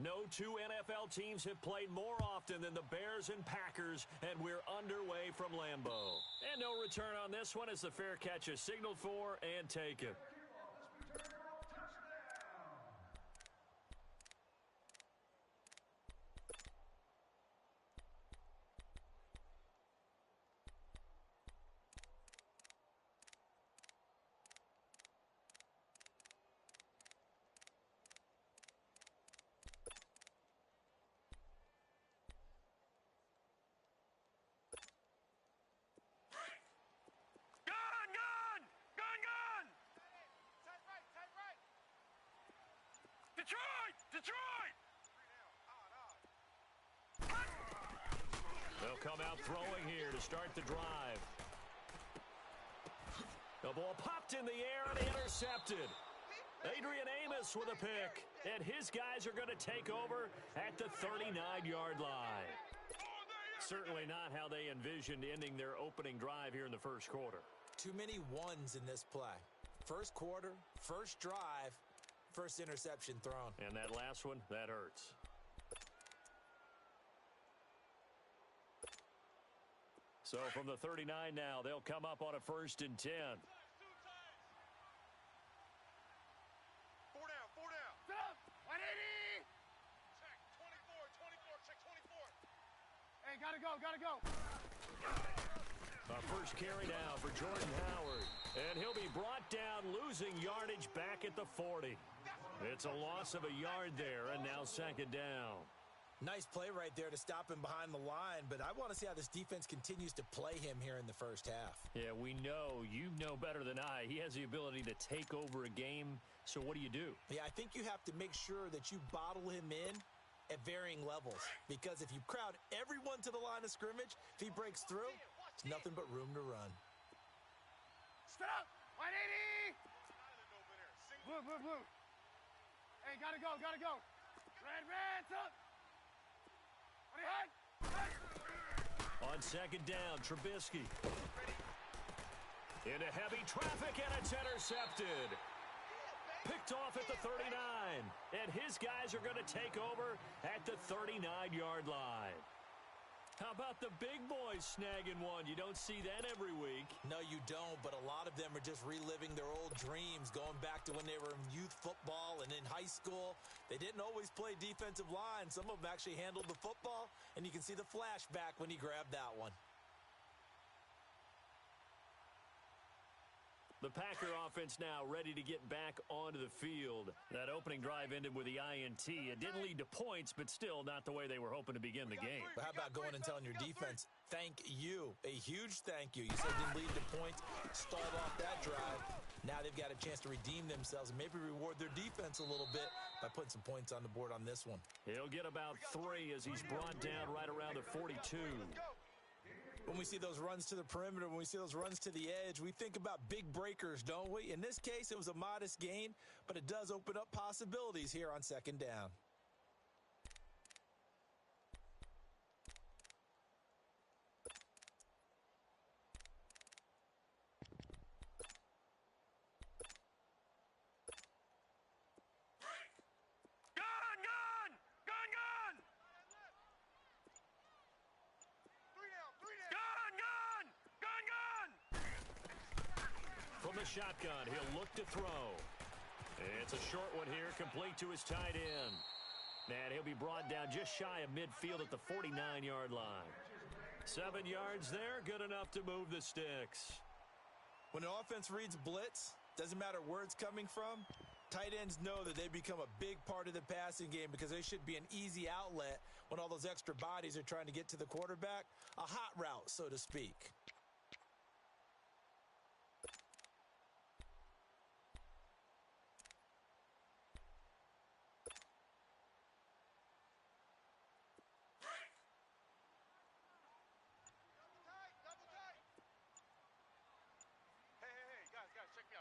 No two NFL teams have played more often than the Bears and Packers, and we're underway from Lambeau. And no return on this one as the fair catch is signaled for and taken. They'll come out throwing here to start the drive. The ball popped in the air and intercepted. Adrian Amos with a pick, and his guys are going to take over at the 39-yard line. Certainly not how they envisioned ending their opening drive here in the first quarter. Too many ones in this play. First quarter, first drive, first interception thrown. And that last one, that hurts. So from the 39 now, they'll come up on a 1st and 10. 4 down, 4 down. Set up, 180. Check, 24, check 24. Hey, gotta go. A first carry now for Jordan Howard. And he'll be brought down, losing yardage back at the 40. It's a loss of a yard there, and now 2nd down. Nice play right there to stop him behind the line, but I want to see how this defense continues to play him here in the first half. Yeah, we know. You know better than I. He has the ability to take over a game, so what do? Yeah, I think you have to make sure that you bottle him in at varying levels, because if you crowd everyone to the line of scrimmage, if he breaks through, it's nothing but room to run. Stop! 180! Blue. Hey, gotta go. Red, up! On 2nd down, Trubisky. Into heavy traffic, and it's intercepted. Picked off at the 39. And his guys are going to take over at the 39-yard line. How about the big boys snagging one? You don't see that every week. No, you don't, but a lot of them are just reliving their old dreams, going back to when they were in youth football and in high school. They didn't always play defensive line. Some of them actually handled the football, and you can see the flashback when he grabbed that one. The Packer offense now ready to get back onto the field. That opening drive ended with the INT. It didn't lead to points, but still not the way they were hoping to begin the game. But how about going and telling your defense, thank you, a huge thank you. You said it didn't lead to points, stalled off that drive. Now they've got a chance to redeem themselves and maybe reward their defense a little bit by putting some points on the board on this one. He'll get about 3 as he's brought down right around the 42. When we see those runs to the perimeter, when we see those runs to the edge, we think about big breakers, don't we? In this case, it was a modest gain, but it does open up possibilities here on 2nd down. From the shotgun, he'll look to throw. It's a short one here, complete to his tight end. And he'll be brought down just shy of midfield at the 49-yard line. 7 yards there, good enough to move the sticks. When an offense reads blitz, doesn't matter where it's coming from, tight ends know that they become a big part of the passing game because they should be an easy outlet when all those extra bodies are trying to get to the quarterback. A hot route, so to speak.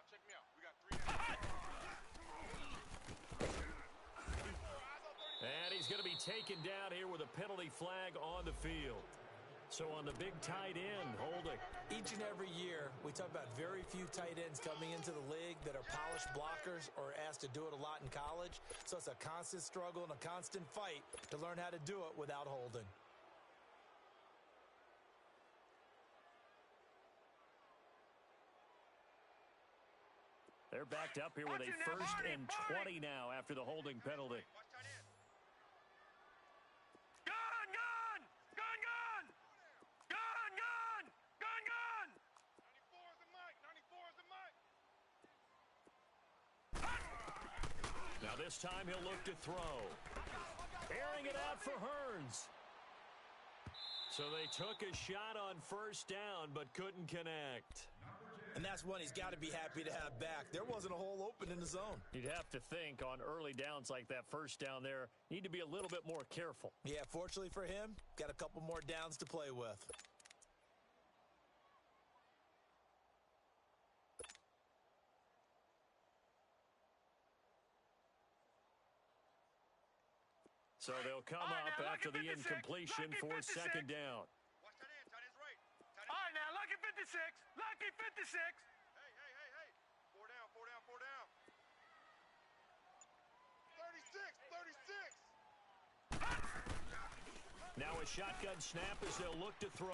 Check me out. We got 3 down. And he's going to be taken down here with a penalty flag on the field. So on the big tight end, holding. each and every year, we talk about very few tight ends coming into the league that are polished blockers or asked to do it a lot in college. So it's a constant struggle and a constant fight to learn how to do it without holding. They're backed up here with a 1st and 20 now after the holding penalty. Gun, gun! Gun, gun! Gun, gun! Gun, gun! 94 is the mic. 94 is the mic. Now this time he'll look to throw. Airing it out for Hearns. So they took a shot on 1st down but couldn't connect. And that's one he's got to be happy to have back. There wasn't a hole open in the zone. You'd have to think on early downs like that 1st down there, need to be a little bit more careful. Yeah, fortunately for him, got a couple more downs to play with. So they'll come up after the incompletion for 2nd down. Watch that in. Tight end's right. All right, now, lucky 56. Lucky 56. Hey, hey, hey, hey. 4 down, 4 down, 4 down. 36, 36. Now a shotgun snap as they'll look to throw.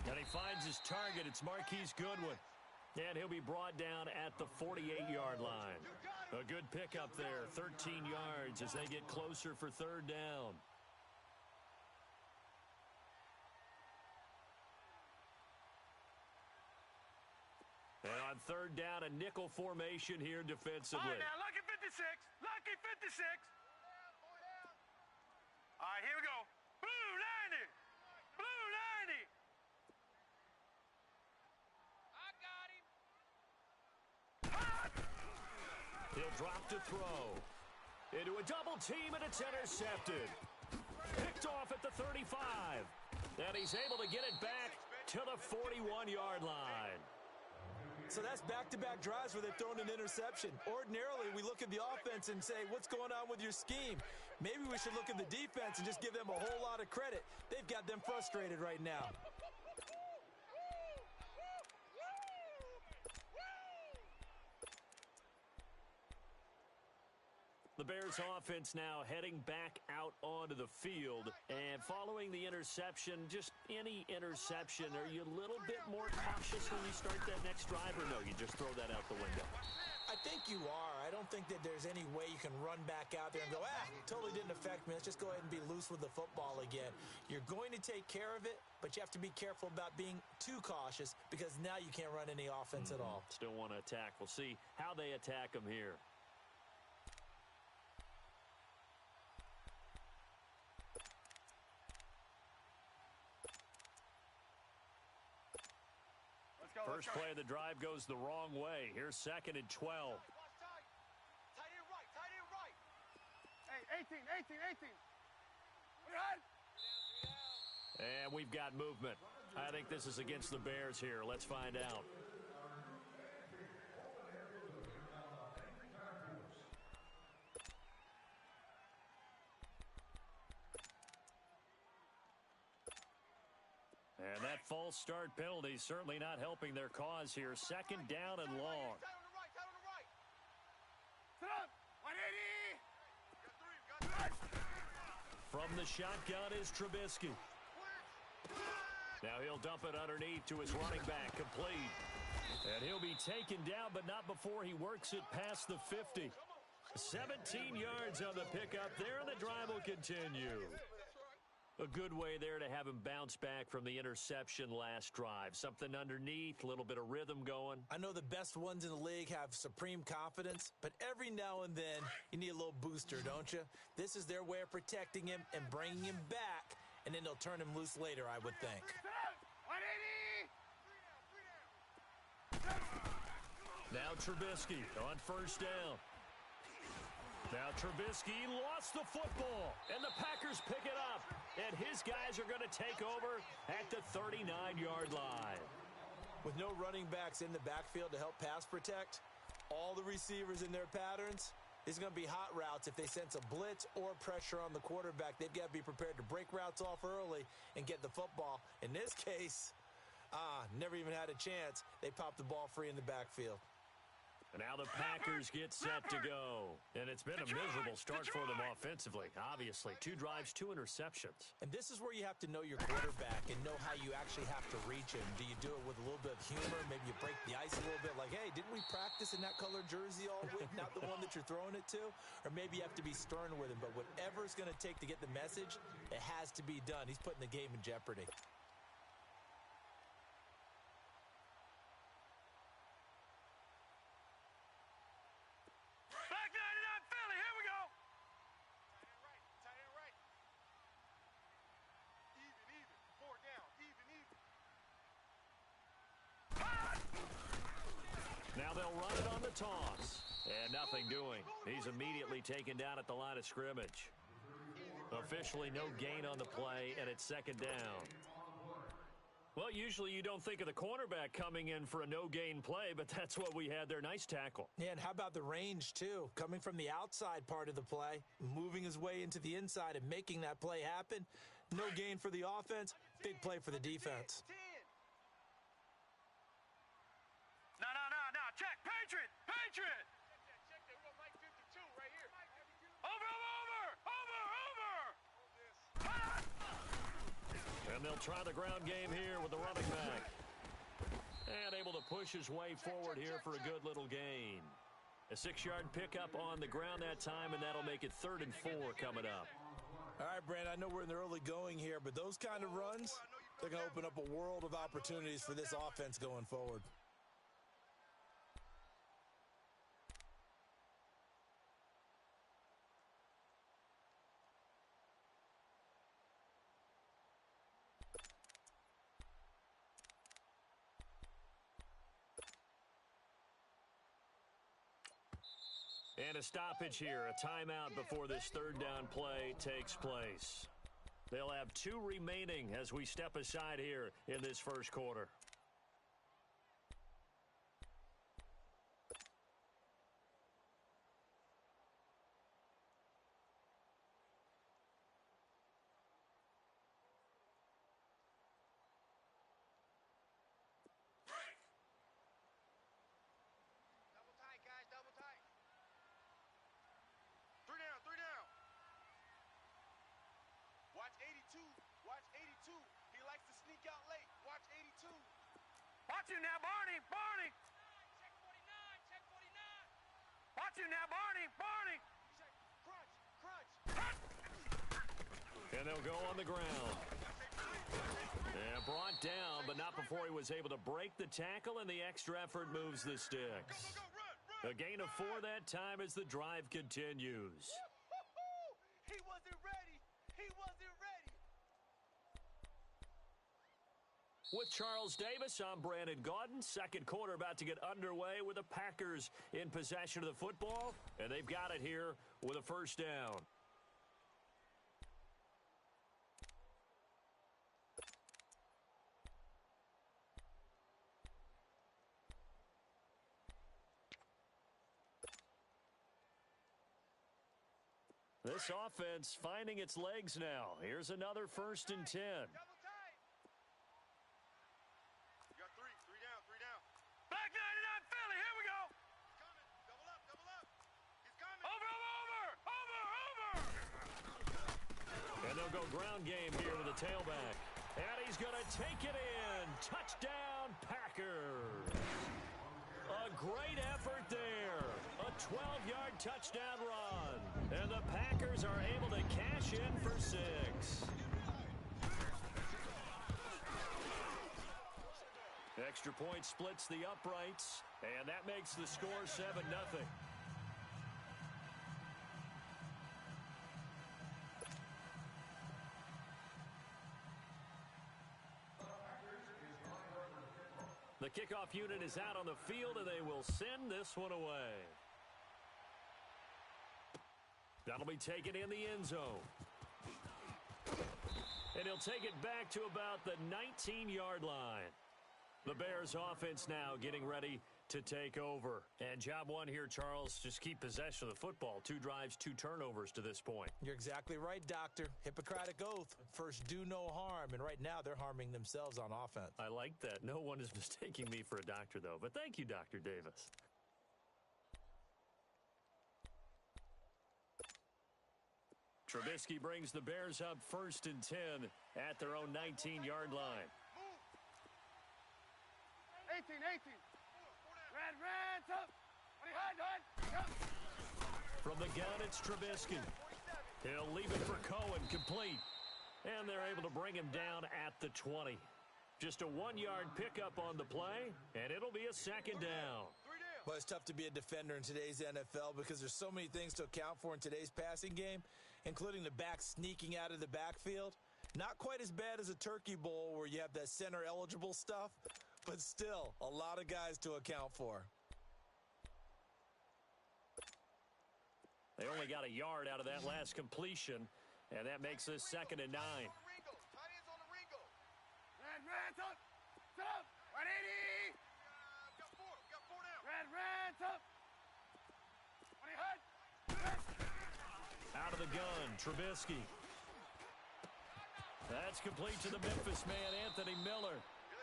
And he finds his target. It's Marquise Goodwin. And he'll be brought down at the 48-yard line. A good pickup there, 13 yards as they get closer for 3rd down. And on 3rd down, a nickel formation here defensively. All right, now, lucky 56. Lucky 56. All right, here we go. Blue 90. Blue 90. I got him. He'll drop to throw. Into a double team, and it's intercepted. Picked off at the 35. And he's able to get it back to the 41-yard line. So that's back-to-back drives where they've thrown an interception. Ordinarily, we look at the offense and say, what's going on with your scheme? Maybe we should look at the defense and just give them a whole lot of credit. They've got them frustrated right now. The Bears offense now heading back out onto the field. And following the interception, just any interception, are you a little bit more cautious when you start that next drive, or no, you just throw that out the window? I think you are. I don't think that there's any way you can run back out there and go, totally didn't affect me. Let's just go ahead and be loose with the football again. You're going to take care of it, but you have to be careful about being too cautious because now you can't run any offense at all. Still want to attack. We'll see how they attack them here. First play of the drive goes the wrong way. Here's 2nd and 12. Tight end right. Tight end right. Hey, 18. And we've got movement. I think this is against the Bears here. Let's find out. And that false start penalty certainly not helping their cause here. 2nd down and long. Tight on the right. Tight on the right. Sit up. 180. From the shotgun is Trubisky. Now he'll dump it underneath to his running back, complete. And he'll be taken down, but not before he works it past the 50. 17 yards on the pickup there, and the drive will continue. A good way there to have him bounce back from the interception last drive. Something underneath, a little bit of rhythm going. I know the best ones in the league have supreme confidence, but every now and then you need a little booster, don't you? This is their way of protecting him and bringing him back, and then they'll turn him loose later, I would think. 180. Now Trubisky on 1st down. Now Trubisky lost the football, and the Packers pick it up. And his guys are going to take over at the 39-yard line. With no running backs in the backfield to help pass protect, all the receivers in their patterns, these are going to be hot routes. If they sense a blitz or pressure on the quarterback, they've got to be prepared to break routes off early and get the football. In this case, Never even had a chance. They popped the ball free in the backfield. And now the Packers get set to go. And it's been a miserable start for them offensively. Obviously, 2 drives, 2 interceptions. And this is where you have to know your quarterback and know how you actually have to reach him. Do you do it with a little bit of humor? Maybe you break the ice a little bit like, hey, didn't we practice in that color jersey all week? Not the one that you're throwing it to? Or maybe you have to be stern with him. But whatever it's going to take to get the message, it has to be done. He's putting the game in jeopardy. Now they'll run it on the toss. And nothing doing. He's immediately taken down at the line of scrimmage. Officially no gain on the play, and it's second down. Well, usually you don't think of the cornerback coming in for a no-gain play, but that's what we had there. Nice tackle. Yeah, and how about the range, too? Coming from the outside part of the play, moving his way into the inside and making that play happen. No gain for the offense, big play for the defense. No. Check. Patriot. Check that. We're Mike 52 right here. Over. And they'll try the ground game here with the running back. And able to push his way forward here for a good little gain. A 6-yard pickup on the ground that time, and that'll make it 3rd and 4 coming up. All right, Brandon, I know we're in the early going here, but those kind of runs, they're going to open up a world of opportunities for this offense going forward. And a stoppage here, a timeout before this 3rd down play takes place. They'll have 2 remaining as we step aside here in this first quarter. Double tight, guys. Double tight. 3 down. Watch 82. He likes to sneak out late. Watch 82. Watch him now, Barney. Check 49. Watch him now, Barney. Check. Crunch. And they'll go on the ground. And brought down, but not before he was able to break the tackle, and the extra effort moves the sticks. Run. A gain of 4 that time as the drive continues. He wasn't ready. With Charles Davis, I'm Brandon Gaudin. Second quarter about to get underway with the Packers in possession of the football, and they've got it here with a 1st down. This offense finding its legs now. Here's another 1st and 10. Double tight. You got 3 down. Back 99 Philly. Here we go. He's coming. Double up. He's coming. Over. And they'll go ground game here with the tailback. And he's going to take it in. Touchdown, Packers. A great effort there. A 12-yard touchdown run. And the Packers are able to cash in for 6. Extra point splits the uprights, and that makes the score 7-0. The kickoff unit is out on the field, and they will send this one away. That'll be taken in the end zone. And he'll take it back to about the 19-yard line. The Bears offense now getting ready to take over. And job one here, Charles, just keep possession of the football. 2 drives, 2 turnovers to this point. You're exactly right, Doctor. Hippocratic oath. First, do no harm. And right now, they're harming themselves on offense. I like that. No one is mistaking me for a doctor, though. But thank you, Dr. Davis. Trubisky brings the Bears up 1st and 10 at their own 19-yard line. 18. Red, up. Hide. From the gun, it's Trubisky. He'll leave it for Cohen, complete. And they're able to bring him down at the 20. Just a 1-yard pickup on the play, and it'll be a 2nd down. Well, it's tough to be a defender in today's NFL because there's so many things to account for in today's passing game, including the back sneaking out of the backfield. Not quite as bad as a turkey bowl where you have that center-eligible stuff, but still a lot of guys to account for. They only got a yard out of that last completion, and that makes this 2nd and 9. Red, up. 180. Got four down. Red, up. Out of the gun, Trubisky. That's complete to the Memphis man, Anthony Miller.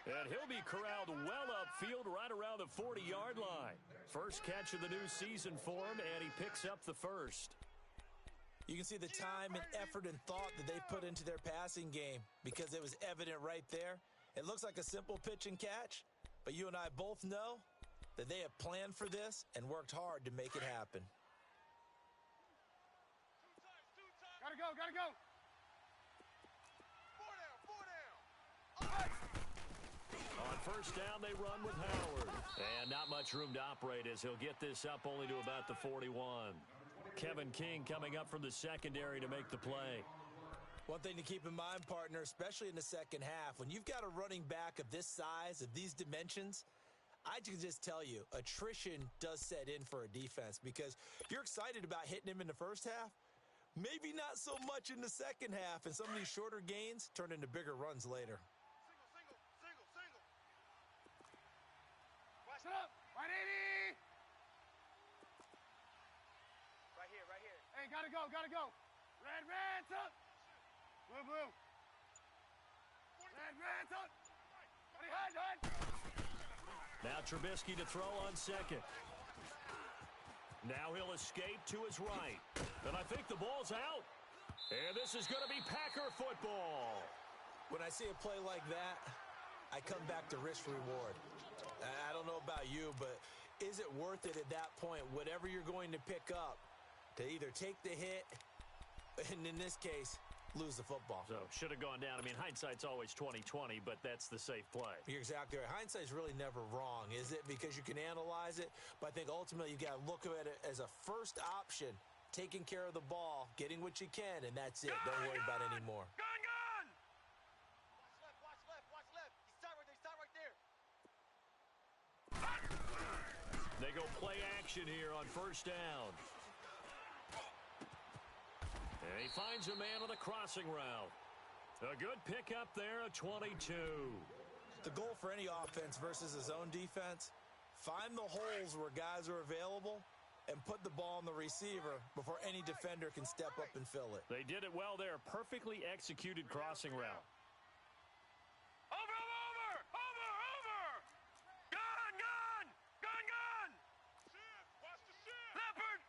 And he'll be corralled well upfield right around the 40-yard line. First catch of the new season for him, and he picks up the first. You can see the time and effort and thought that they put into their passing game because it was evident right there. It looks like a simple pitch and catch, but you and I both know that they have planned for this and worked hard to make it happen. Gotta go. 4 down. On first down, they run with Howard. And not much room to operate as he'll get this up only to about the 41. Kevin King coming up from the secondary to make the play. One thing to keep in mind, partner, especially in the second half, when you've got a running back of this size, of these dimensions, I can just tell you, attrition does set in for a defense because you're excited about hitting him in the first half, maybe not so much in the second half, and some of these shorter gains turn into bigger runs later. Single. Watch it up. 180. Right here. Hey, gotta go. Red, up. Blue. Red, up. Hide. Now Trubisky to throw on second. Now he'll escape to his right. And I think the ball's out. And this is going to be Packer football. When I see a play like that, I come back to risk reward. I don't know about you, but is it worth it at that point, whatever you're going to pick up, to either take the hit, and in this case, lose the football? So, should have gone down. I mean, hindsight's always 20/20, but that's the safe play. You're exactly right. Hindsight's really never wrong, is it? Because you can analyze it, but I think ultimately you got to look at it as a first option, taking care of the ball, getting what you can, and that's it. Don't worry about it anymore. Gun! Watch left. He's tied right there. They go play action here on first down. And he finds a man on the crossing route. A good pickup there, a 22. The goal for any offense versus his own defense, find the holes where guys are available and put the ball on the receiver before any defender can step up and fill it. They did it well there. Perfectly executed crossing route. Over! Gun! Watch the shift! Leopard!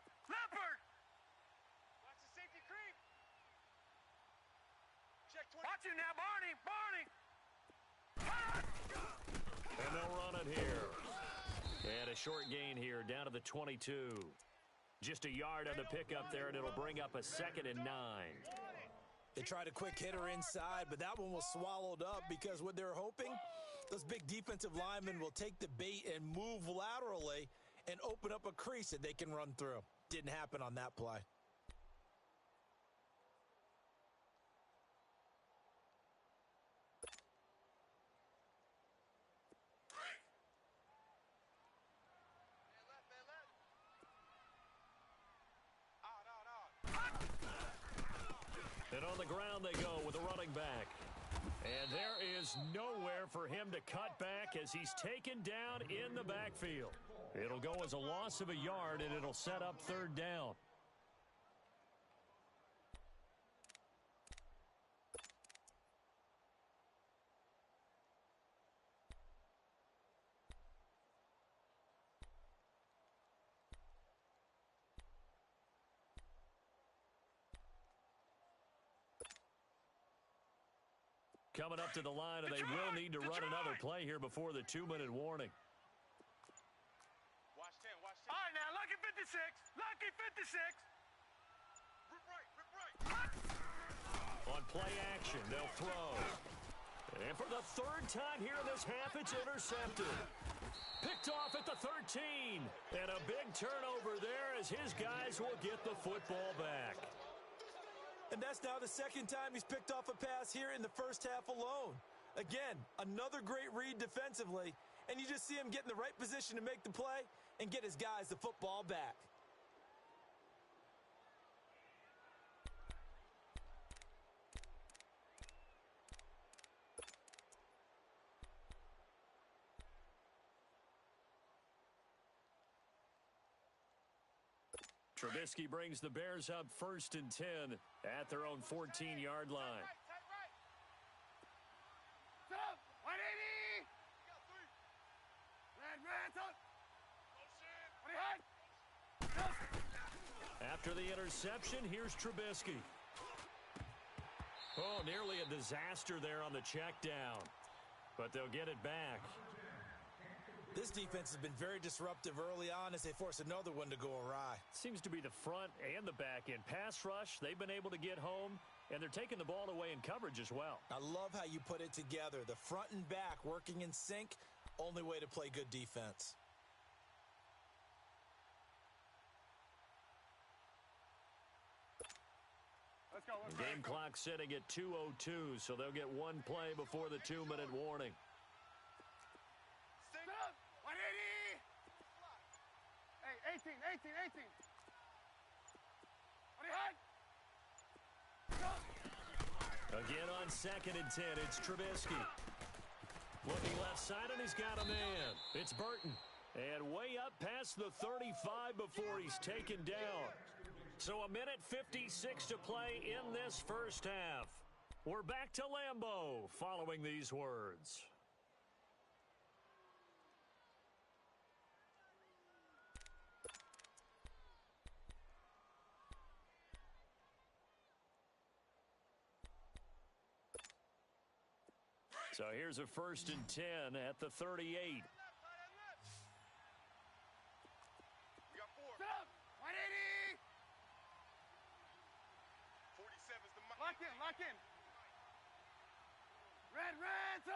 Watch the safety creep! Check 20. Watch you now, Barney! And they'll run it here. And a short gain here, down to the 22. Just a yard on the pickup there, and it'll bring up a 2nd and 9. They tried a quick hitter inside, but that one was swallowed up because what they're hoping, those big defensive linemen will take the bait and move laterally and open up a crease that they can run through. Didn't happen on that play. And on the ground they go with the running back. And there is nowhere for him to cut back as he's taken down in the backfield. It'll go as a loss of a yard, and it'll set up third down. Coming up to the line, and they will need to run another play here before the 2-minute warning. Watch 10, watch 10. All right, now, lucky 56. Lucky 56. Rip right. On play action, they'll throw. And for the third time here in this half, it's intercepted. Picked off at the 13. And a big turnover there as his guys will get the football back. And that's now the second time he's picked off a pass here in the first half alone. Again, another great read defensively, and you just see him get in the right position to make the play and get his guys the football back. Trubisky brings the Bears up 1st and 10 at their own 14-yard line. Set up. 180. Red, up. After the interception, here's Trubisky. Oh, nearly a disaster there on the check down. But they'll get it back. This defense has been very disruptive early on as they force another one to go awry. Seems to be the front and the back end. Pass rush, they've been able to get home, and they're taking the ball away in coverage as well. I love how you put it together. The front and back working in sync, only way to play good defense. Let's go. Game clock sitting at 2:02, so they'll get one play before the 2-minute warning. Set up. 180. Hey, 18. Again on 2nd and 10, it's Trubisky. Looking left side, and he's got a man. It's Burton. And way up past the 35 before he's taken down. So a minute 56 to play in this first half. We're back to Lambeau following these words. So here's a 1st and 10 at the 38. We got 4. Set up. 180. 47's the mark. Lock in. Red,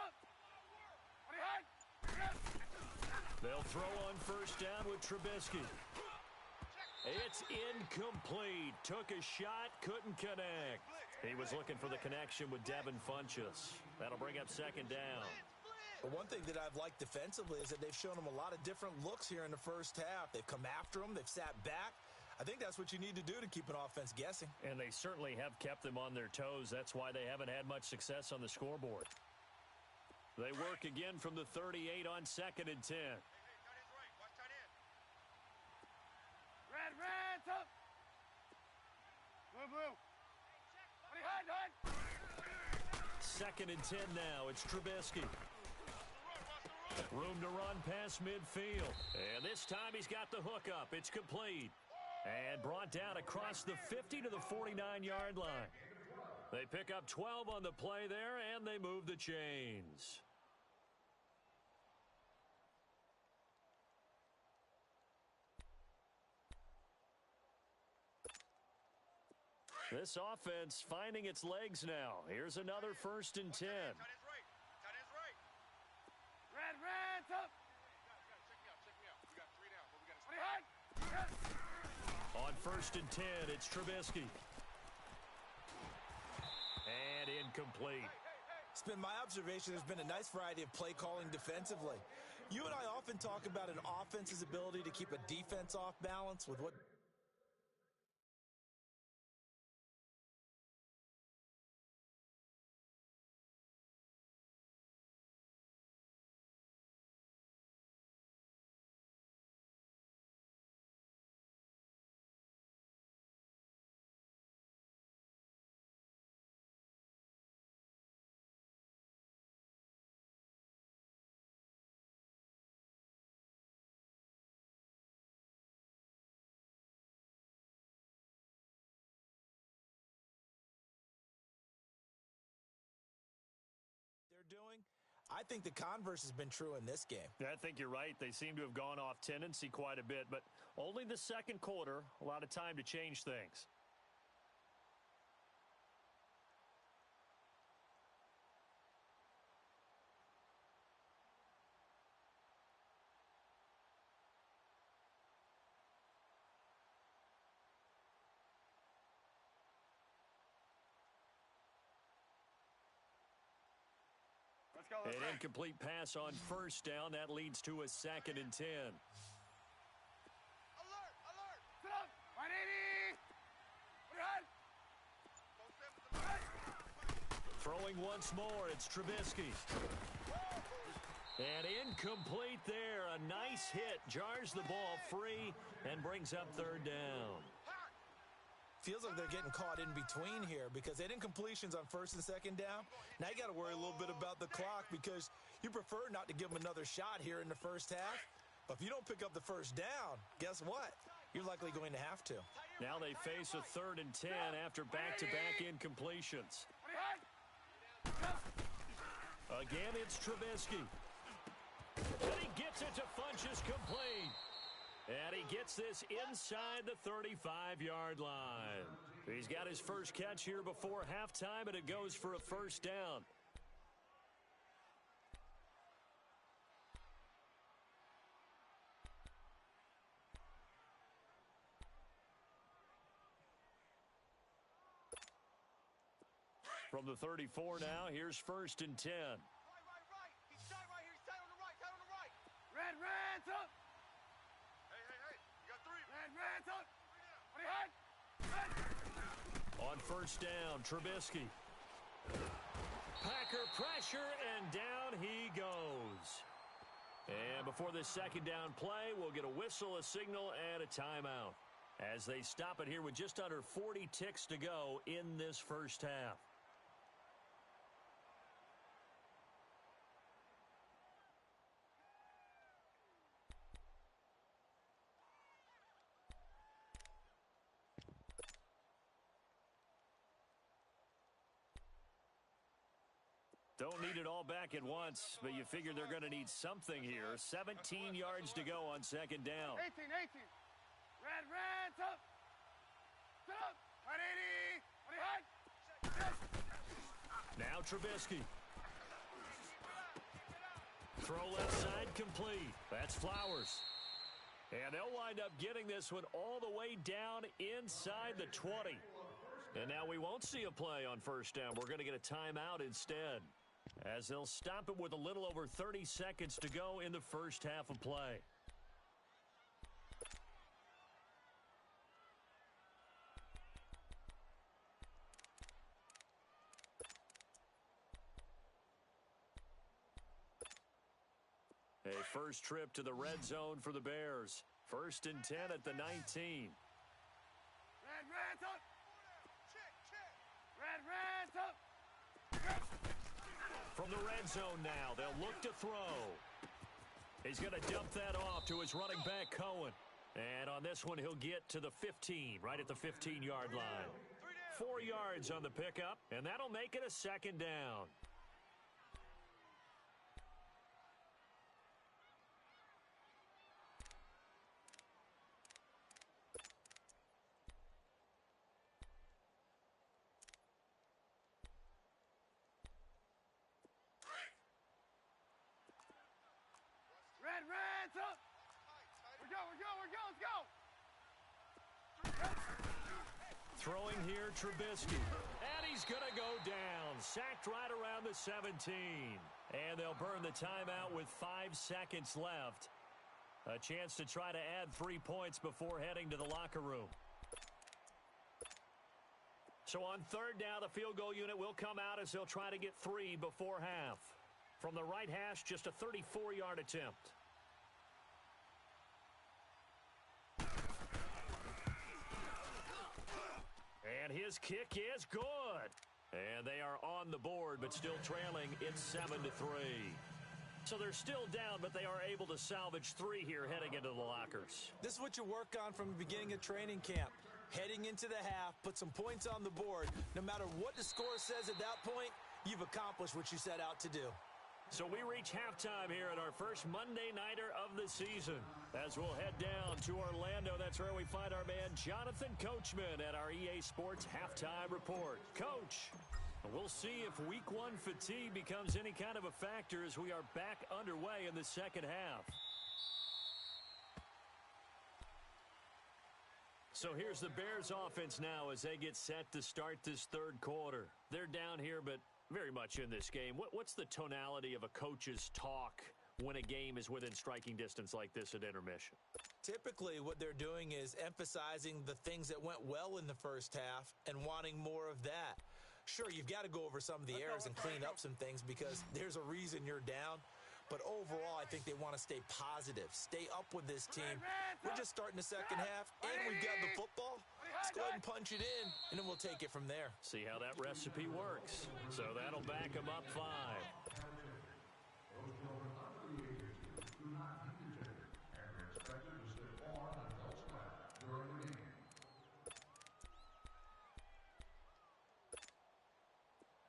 up. 20 high. They'll throw on 1st down with Trubisky. It's incomplete. Took a shot, couldn't connect. He was looking for the connection with Devin Funchess. That'll bring up 2nd down. But one thing that I've liked defensively is that they've shown him a lot of different looks here in the first half. They've come after him. They've sat back. I think that's what you need to do to keep an offense guessing. And they certainly have kept them on their toes. That's why they haven't had much success on the scoreboard. They work again from the 38 on 2nd and 10. Red, up. Blue. 20 high. 2nd and 10 now. It's Trubisky. Room to run past midfield. And this time he's got the hookup. It's complete. And brought down across the 50 to the 49-yard line. They pick up 12 on the play there, and they move the chains. This offense finding its legs now. Here's another 1st and 10. Red, up. Check me out. We got 3 down, but we got 20 high. On 1st and 10, it's Trubisky. And incomplete. It's been my observation there's been a nice variety of play calling defensively. You and I often talk about an offense's ability to keep a defense off balance with what I think the converse has been true in this game. I think you're right. They seem to have gone off tendency quite a bit, but only the second quarter, a lot of time to change things. An incomplete pass on first down. That leads to a 2nd and 10. Alert! Alert! Sit up! 180! Throwing once more, it's Trubisky. And incomplete there. A nice hit. Jars the ball free and brings up 3rd down. Feels like they're getting caught in between here because they had incompletions on 1st and 2nd down. Now you got to worry a little bit about the clock because you prefer not to give them another shot here in the first half. But if you don't pick up the 1st down, guess what? You're likely going to have to. Now they face a 3rd and 10 after back-to-back incompletions. Again, it's Trubisky. And he gets it to Funchess complete. And he gets this inside the 35-yard line. He's got his first catch here before halftime, and it goes for a 1st down. From the 34 now, here's 1st and 10. Right. He's tied right here. He's tied on the right. Tied on the right. Red's up! Hey. You got 3. Red's up! On 1st down, Trubisky. Packer pressure, and down he goes. And before this 2nd down play, we'll get a whistle, a signal, and a timeout as they stop it here with just under 40 ticks to go in this first half. Don't need it all back at once, but you figure they're going to need something here. 17 yards to go on 2nd down. 18. Red's up! Sit up! 180! Now Trubisky. Throw left side complete. That's Flowers. And they'll wind up getting this one all the way down inside the 20. And now we won't see a play on 1st down. We're going to get a timeout instead, as they'll stop it with a little over 30 seconds to go in the first half of play. A first trip to the red zone for the Bears. 1st and 10 at the 19. Red's up! Red's up! From the red zone now, they'll look to throw. He's going to dump that off to his running back, Cohen. And on this one, he'll get to the 15, right at the 15-yard line. 4 yards on the pickup, and that'll make it a 2nd down. Red's up! We're go! Let's go! Throwing here, Trubisky. And he's going to go down. Sacked right around the 17. And they'll burn the timeout with 5 seconds left. A chance to try to add 3 points before heading to the locker room. So on 3rd down, the field goal unit will come out as they'll try to get 3 before half. From the right hash, just a 34-yard attempt. And his kick is good. And they are on the board, but still trailing. It's 7-3. So they're still down, but they are able to salvage 3 here heading into the lockers. This is what you work on from the beginning of training camp. Heading into the half, put some points on the board. No matter what the score says at that point, you've accomplished what you set out to do. So we reach halftime here at our first Monday Nighter of the season. As we'll head down to Orlando, that's where we find our man Jonathan Coachman at our EA Sports Halftime Report. Coach, we'll see if Week 1 fatigue becomes any kind of a factor as we are back underway in the second half. So here's the Bears offense now as they get set to start this third quarter. They're down here, but very much in this game. What's the tonality of a coach's talk when a game is within striking distance like this at intermission? Typically, what they're doing is emphasizing the things that went well in the first half and wanting more of that. Sure, you've got to go over some of the errors and clean up some things because there's a reason you're down. But overall, I think they want to stay positive, stay up with this team. We're just starting the second half, and we've got the football. Let's go ahead and punch it in, and then we'll take it from there. See how that recipe works. So that'll back them up 5.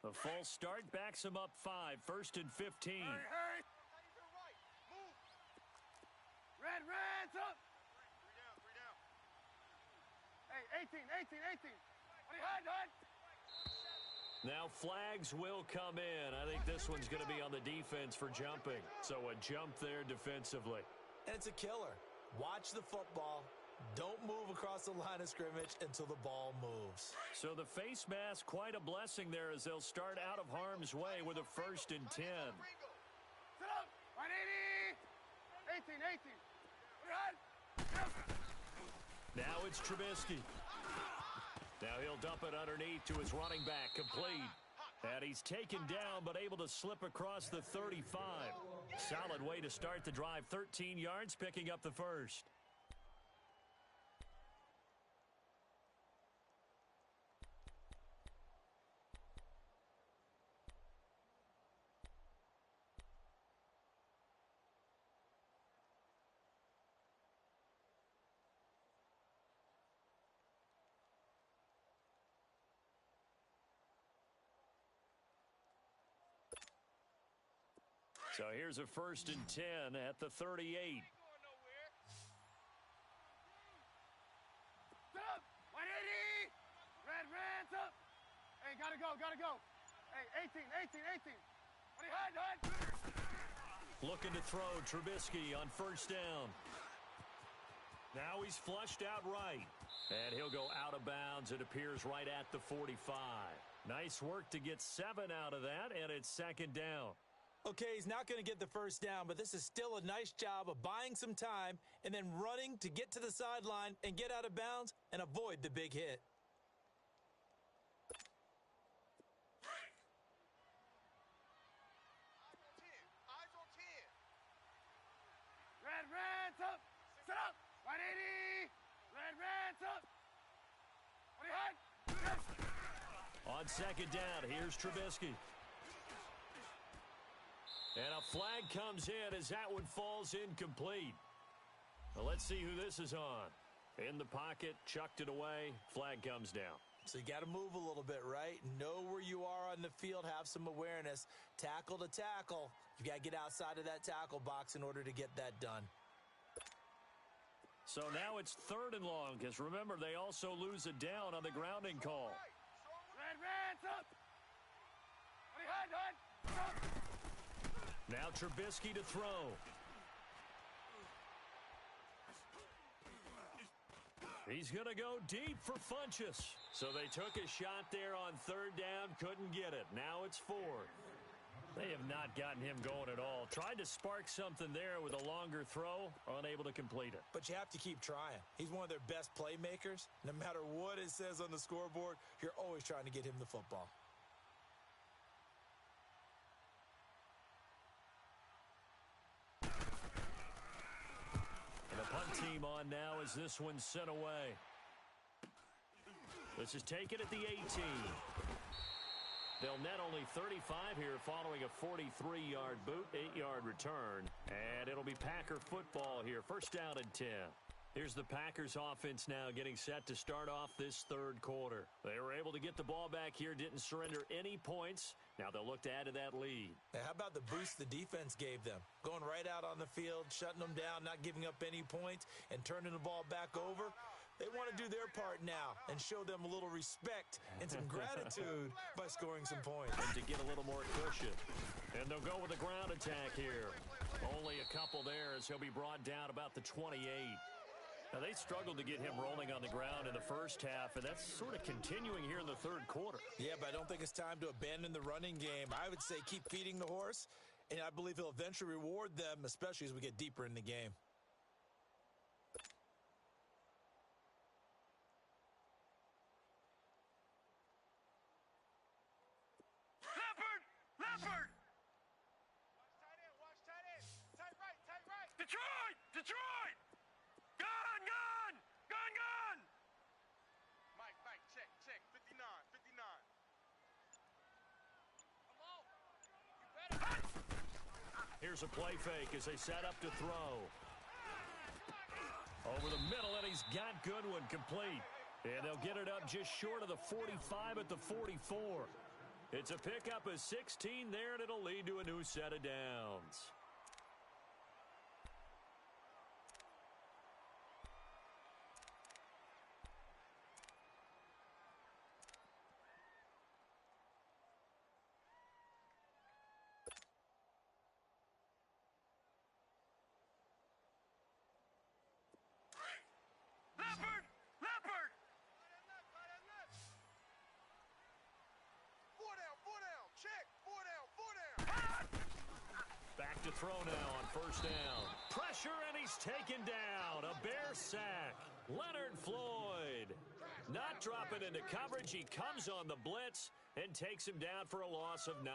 A false start backs them up 5. First and 15. Hurry. Reds up. 3 down. Hey, 18. Now flags will come in. I think this one's going to be on the defense for jumping. So a jump there defensively. And it's a killer. Watch the football. Don't move across the line of scrimmage until the ball moves. So the face mask, quite a blessing there as they'll start out of harm's way with a first and 10. Sit up. 180. 18. Now it's Trubisky. Now he'll dump it underneath to his running back, complete. And he's taken down but able to slip across the 35. Solid way to start the drive. 13 yards, picking up the first. So here's a first and 10 at the 38. Sit up. 180. Reds up. Hey, gotta go. Hey, 18. Looking to throw Trubisky on first down. Now he's flushed out right. And he'll go out of bounds. It appears right at the 45. Nice work to get 7 out of that, and it's second down. Okay, he's not going to get the first down, but this is still a nice job of buying some time and then running to get to the sideline and get out of bounds and avoid the big hit. Eyes on 10. Reds up. Sit up. 180. Reds up. 20 high. On second down, here's Trubisky. And a flag comes in as that one falls incomplete. Well, let's see who this is on. In the pocket, chucked it away, flag comes down. So you got to move a little bit, right? Know where you are on the field, have some awareness. Tackle to tackle. You got to get outside of that tackle box in order to get that done. So now it's third and long, because remember, they also lose a down on the grounding call. Reds up. 20 high. Now Trubisky to throw. He's going to go deep for Funchess. So they took a shot there on third down, couldn't get it. Now it's fourth. They have not gotten him going at all. Tried to spark something there with a longer throw, unable to complete it. But you have to keep trying. He's one of their best playmakers. No matter what it says on the scoreboard, you're always trying to get him the football. And the punt team on now as this one's sent away. This is taken at the 18. They'll net only 35 here following a 43-yard boot, 8-yard return. And it'll be Packer football here. First down and 10. Here's the Packers offense now getting set to start off this third quarter. They were able to get the ball back here, didn't surrender any points. Now they'll look to add to that lead. Now, how about the boost the defense gave them? Going right out on the field, shutting them down, not giving up any points, and turning the ball back over. They want to do their part now and show them a little respect and some gratitude by scoring some points. And to get a little more cushion. And they'll go with a ground attack here. Only a couple there as he'll be brought down about the 28. Now, they struggled to get him rolling on the ground in the first half, and that's sort of continuing here in the third quarter. Yeah, but I don't think it's time to abandon the running game. I would say keep feeding the horse, and I believe he'll eventually reward them, especially as we get deeper in the game. Leopard! Watch tight end. Tight right. Detroit! Gun! Mike, check. 59. Come on. You better. Here's a play fake as they set up to throw. Over the middle, and he's got Goodwin complete. And they'll get it up just short of the 45 at the 44. It's a pickup of 16 there, and it'll lead to a new set of downs. Leopard! Four down. Check. Four down. Back to throw now on first down. Pressure, and he's taken down. A Bear sack. Leonard Floyd not dropping into coverage. He comes on the blitz and takes him down for a loss of 9.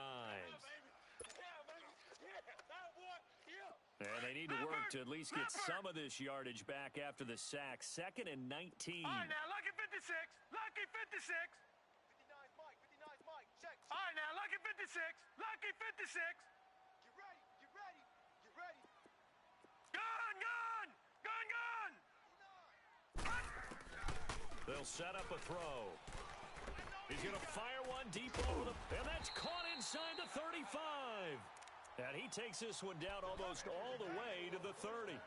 And they need to work to at least get some of this yardage back after the sack. 2nd and 19. All right, now, lucky 56. 59's Mike. Check. All right, now, lucky 56. Get ready. Gun! They'll set up a throw. He's going to fire one deep over the... And that's caught inside the 35. And he takes this one down almost all the way to the 30.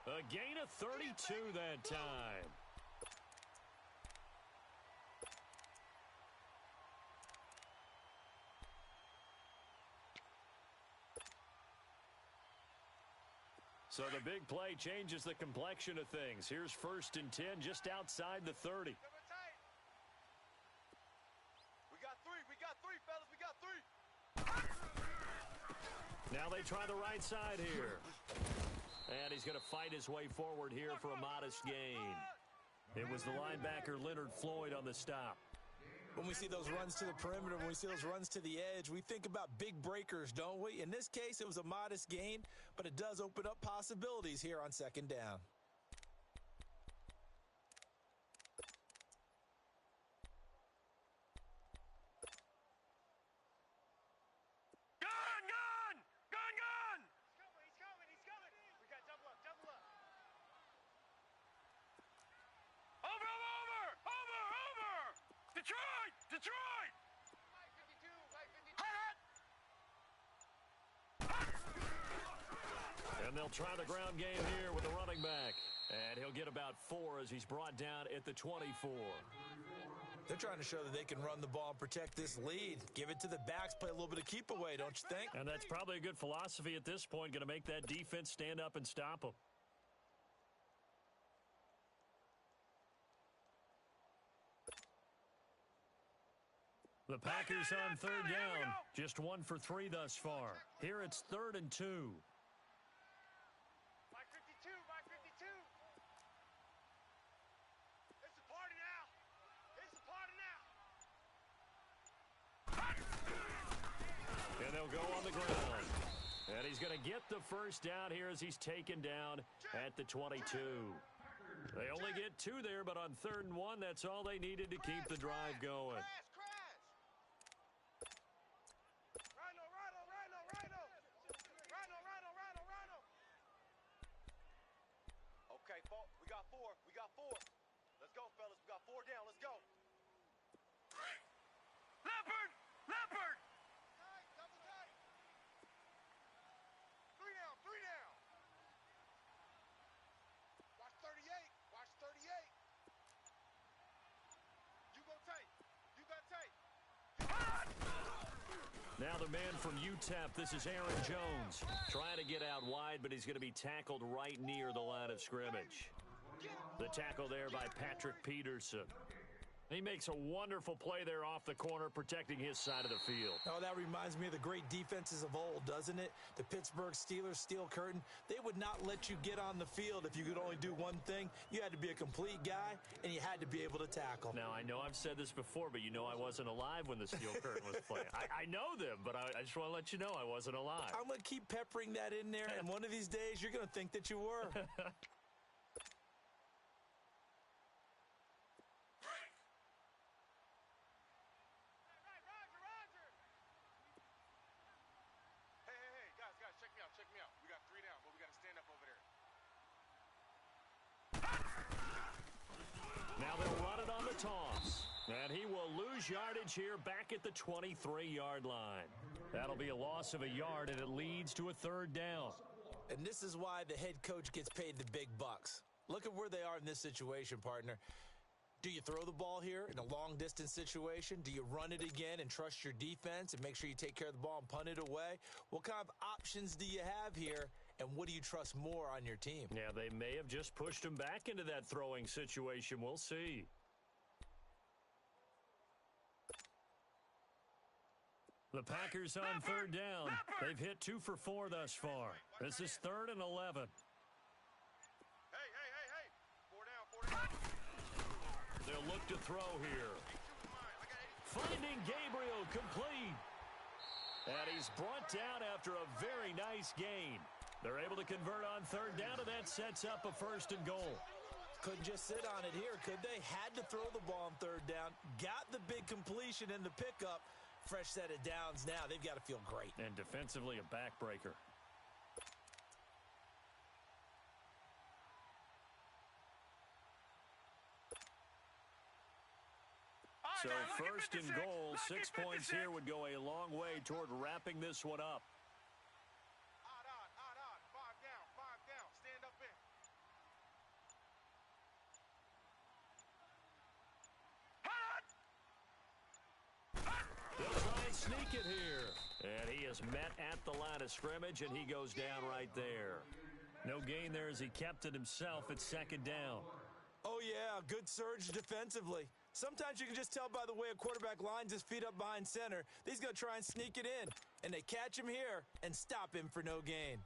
A gain of 32 that time. So the big play changes the complexion of things. Here's 1st and 10 just outside the 30. We got three, fellas. We got three. Now they try the right side here. And he's going to fight his way forward here for a modest gain. It was the linebacker Leonard Floyd on the stop. When we see those runs to the perimeter, when we see those runs to the edge, we think about big breakers, don't we? In this case, it was a modest gain, but it does open up possibilities here on 2nd down. Gun! He's coming. We got double up. Over! Detroit! Mike 52. And they'll try the ground game here with the running back. And he'll get about 4 as he's brought down at the 24. They're trying to show that they can run the ball and protect this lead. Give it to the backs, play a little bit of keep away, don't you think? And that's probably a good philosophy at this point, going to make that defense stand up and stop them. The Packers on 3rd down. Just 1 for 3 thus far. Here it's 3rd and 2. Mike 52. It's a party now. And they'll go on the ground. And he's going to get the first down here as he's taken down at the 22. They only get 2 there, but on 3rd and 1, that's all they needed to keep the drive going. Crash. Rhino. Okay, we got 4. Let's go, fellas. We got 4 down. Let's go. Leopard! Now the man from UTEP, this is Aaron Jones. Trying to get out wide, but he's going to be tackled right near the line of scrimmage. The tackle there by Patrick Peterson. He makes a wonderful play there off the corner, protecting his side of the field. Oh, that reminds me of the great defenses of old, doesn't it? The Pittsburgh Steelers steel curtain. They would not let you get on the field if you could only do one thing. You had to be a complete guy, and you had to be able to tackle. Now, I know I've said this before, but you know I wasn't alive when the steel curtain was playing. I know them, but I just want to let you know I wasn't alive. I'm going to keep peppering that in there, and one of these days you're going to think that you were. Check me out. We got 3 down, but we got to stand up over there. Now they'll run it on the toss. And he will lose yardage here back at the 23-yard line. That'll be a loss of a yard, and it leads to a 3rd down. And this is why the head coach gets paid the big bucks. Look at where they are in this situation, partner. Do you throw the ball here in a long-distance situation? Do you run it again and trust your defense and make sure you take care of the ball and punt it away? What kind of options do you have here, and what do you trust more on your team? Yeah, they may have just pushed him back into that throwing situation. We'll see. The Packers on 3rd down. They've hit 2 for 4 thus far. This is 3rd and 11. Hey. 4 down. They'll look to throw here. Finding Gabriel complete. And he's brought down after a very nice gain. They're able to convert on 3rd down, and that sets up a 1st and goal. Couldn't just sit on it here, could they? Had to throw the ball on 3rd down. Got the big completion in the pickup. Fresh set of downs now. They've got to feel great. And defensively, a backbreaker. So 1st and goal, 6 points here would go a long way toward wrapping this one up. Odd. 5 down. Stand up in. They'll try and sneak it here. And he is met at the line of scrimmage, and he goes down right there. No gain there as he kept it himself at 2nd down. Oh, yeah, good surge defensively. Sometimes you can just tell by the way a quarterback lines his feet up behind center that he's going to try and sneak it in. And they catch him here and stop him for no gain.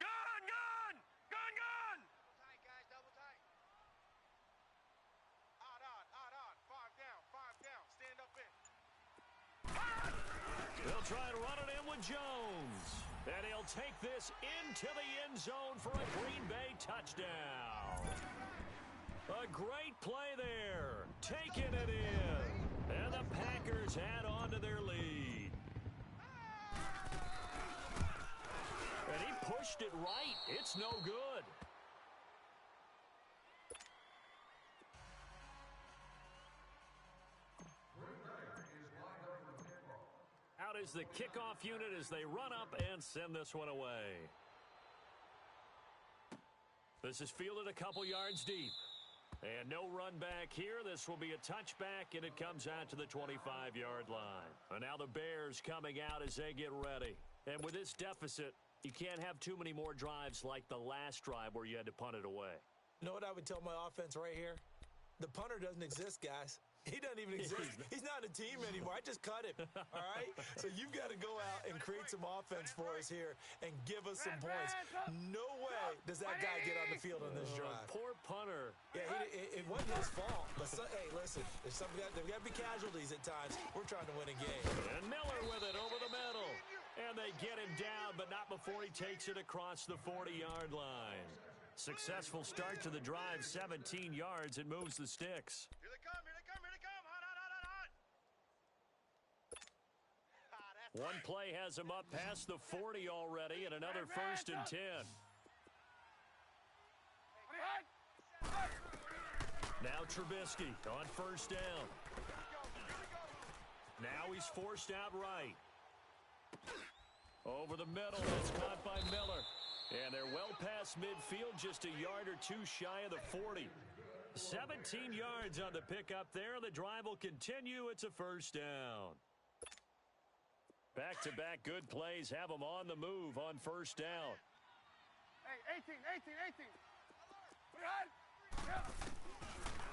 Gun! Tight, guys, double tight. Odd. 5 down. Stand up in. They'll try and run it in with Jones. And he'll take this into the end zone for a Green Bay touchdown. A great play there. Taking it in. And the Packers add on to their lead. And he pushed it right. It's no good. Out is the kickoff unit as they run up and send this one away. This is fielded a couple yards deep. And no run back here. This will be a touchback, and it comes out to the 25-yard line. And now the Bears coming out as they get ready. And with this deficit, you can't have too many more drives like the last drive where you had to punt it away. You know what I would tell my offense right here? The punter doesn't exist, guys. He doesn't even exist. He's not a team anymore. I just cut him, all right? So you've got to go out and create some offense for us here and give us some points. No way does that guy get on the field on this drive. Poor punter. Yeah, it wasn't his fault. But hey, listen, there's there's got to be casualties at times. We're trying to win a game. And Miller with it over the middle. And they get him down, but not before he takes it across the 40-yard line. Successful start to the drive, 17 yards. It moves the sticks. Here they come. Hot. One play has him up past the 40 already, and another 1st and 10. Now Trubisky on 1st down. Now he's forced out right. Over the middle, that's caught by Miller. And they're well past midfield, just a yard or two shy of the 40. 17 yards on the pickup there. The drive will continue. It's a first down. Back-to-back good plays have them on the move on first down. Hey, 18. Behind.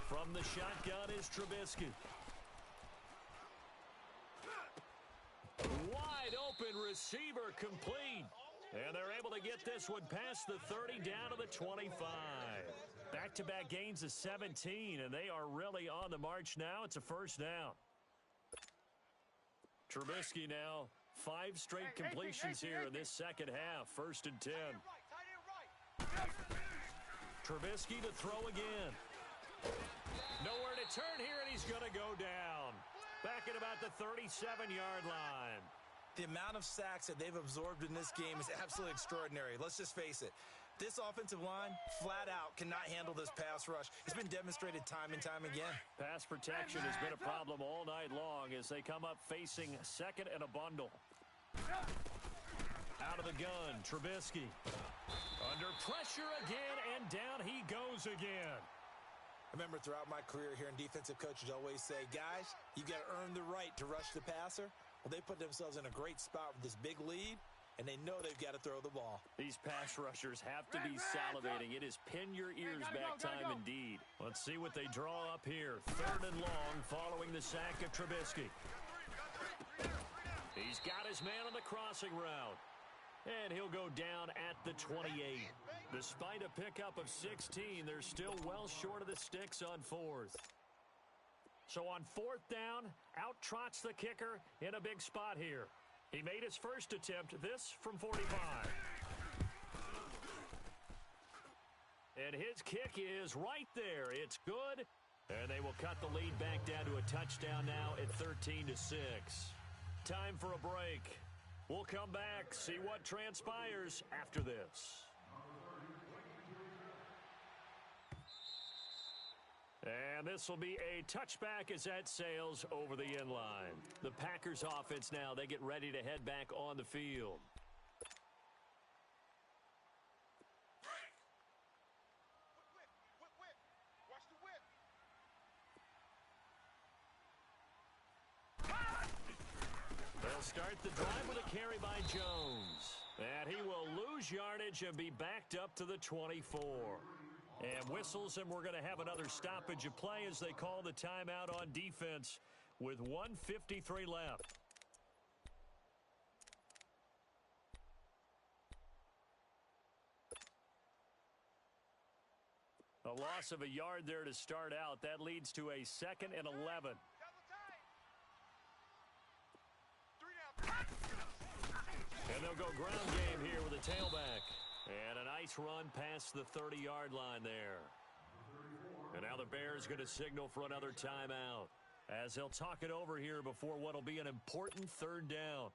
From the shotgun is Trubisky. Wide open receiver complete. And they're able to get this one past the 30 down to the 25. Back-to-back gains of 17, and they are really on the march now. It's a first down. Trubisky now, 5 straight completions here in this second half. First and 10. Trubisky to throw again. Nowhere to turn here, and he's going to go down. Back at about the 37-yard line. The amount of sacks that they've absorbed in this game is absolutely extraordinary. Let's just face it. This offensive line, flat out, cannot handle this pass rush. It's been demonstrated time and time again. Pass protection has been a problem all night long as they come up facing second and a bundle. Out of the gun, Trubisky. Under pressure again, and down he goes again. I remember throughout my career hearing defensive coaches always say, guys, you got to earn the right to rush the passer. Well, they put themselves in a great spot with this big lead, and they know they've got to throw the ball. These pass rushers have to be salivating. It is pin your ears back time indeed. Let's see what they draw up here. Third and long following the sack of Trubisky. He's got his man on the crossing route. And he'll go down at the 28. Despite a pickup of 16, they're still well short of the sticks on fourth. So on fourth down, out trots the kicker in a big spot here. He made his first attempt, this from 45. And his kick is right there. It's good. And they will cut the lead back down to a touchdown now at 13-6. Time for a break. We'll come back, see what transpires after this. And this will be a touchback as that sails over the end line. The Packers offense now, they get ready to head back on the field. Whip. Watch the whip. They'll start the drive with a carry by Jones. And he will lose yardage and be backed up to the 24. And whistles, and we're going to have another stoppage of play as they call the timeout on defense with 1:53 left. A loss of a yard there to start out. That leads to a 2nd and 11. And they'll go ground game here with a tailback. And a nice run past the 30-yard line there. And now the Bears going to signal for another timeout as they'll talk it over here before what will be an important third down.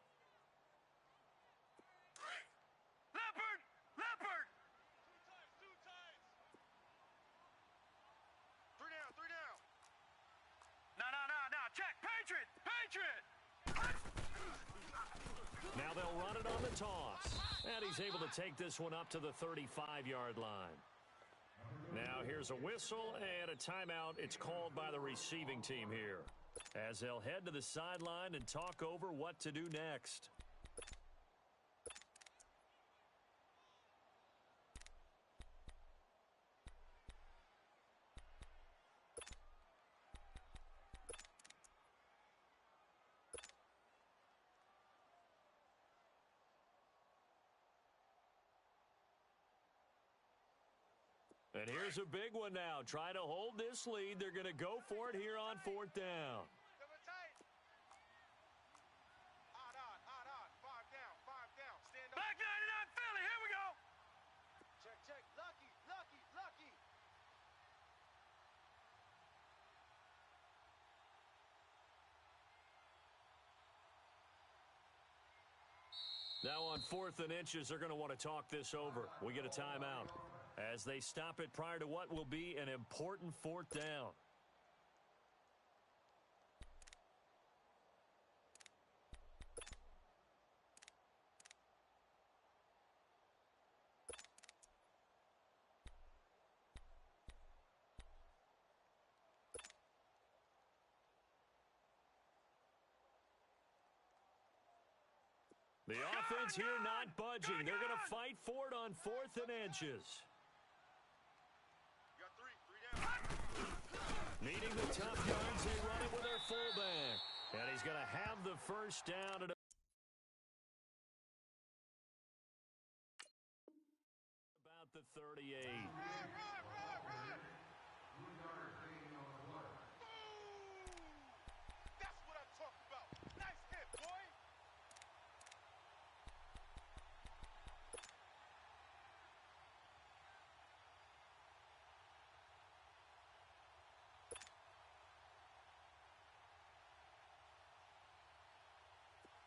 Leopard! Two times. Three down. No. Check. Patriot! Now they'll run it on the toss. And he's able to take this one up to the 35-yard line. Now here's a whistle and a timeout. It's called by the receiving team here as they'll head to the sideline and talk over what to do next. And here's a big one now. Trying to hold this lead. They're going to go for it here on fourth down. Five down. Stand up. Back 99 Philly. Here we go. Check. Lucky. Now on 4th and inches, they're going to want to talk this over. We get a timeout as they stop it prior to what will be an important 4th down. The offense here not budging. They're going to fight for it on 4th and inches. You got three down. Needing the tough yards, they run it with their fullback. And he's going to have the first down at about the 38. That's what I'm talking about. Nice hit, boy.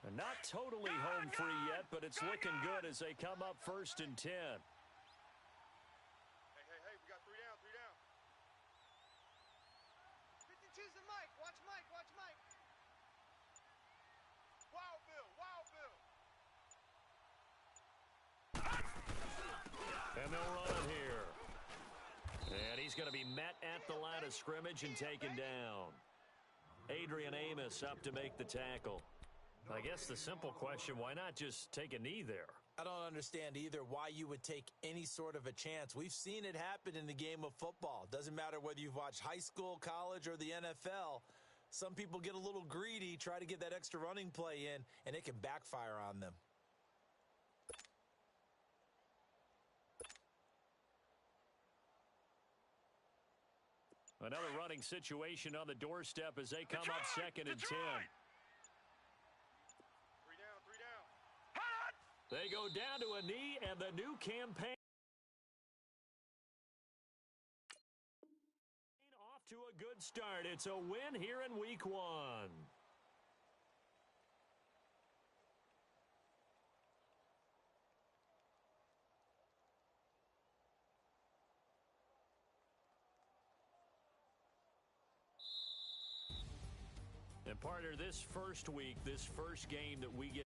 And not totally home free yet, but it's looking good as they come up 1st and 10. Hey, we got three down. 52's the Mike. Watch Mike. Wild Bill. And they'll run it here. And he's going to be met at the line of scrimmage and taken down. Adrian Amos up to make the tackle. I guess the simple question, why not just take a knee there? I don't understand either why you would take any sort of a chance. We've seen it happen in the game of football. Doesn't matter whether you've watched high school, college, or the NFL. Some people get a little greedy, try to get that extra running play in, and it can backfire on them. Another running situation on the doorstep as they come up 2nd and 10. Three down. They go down to a knee, and the new campaign off to a good start. It's a win here in week 1. And partner, this first week, this first game that we get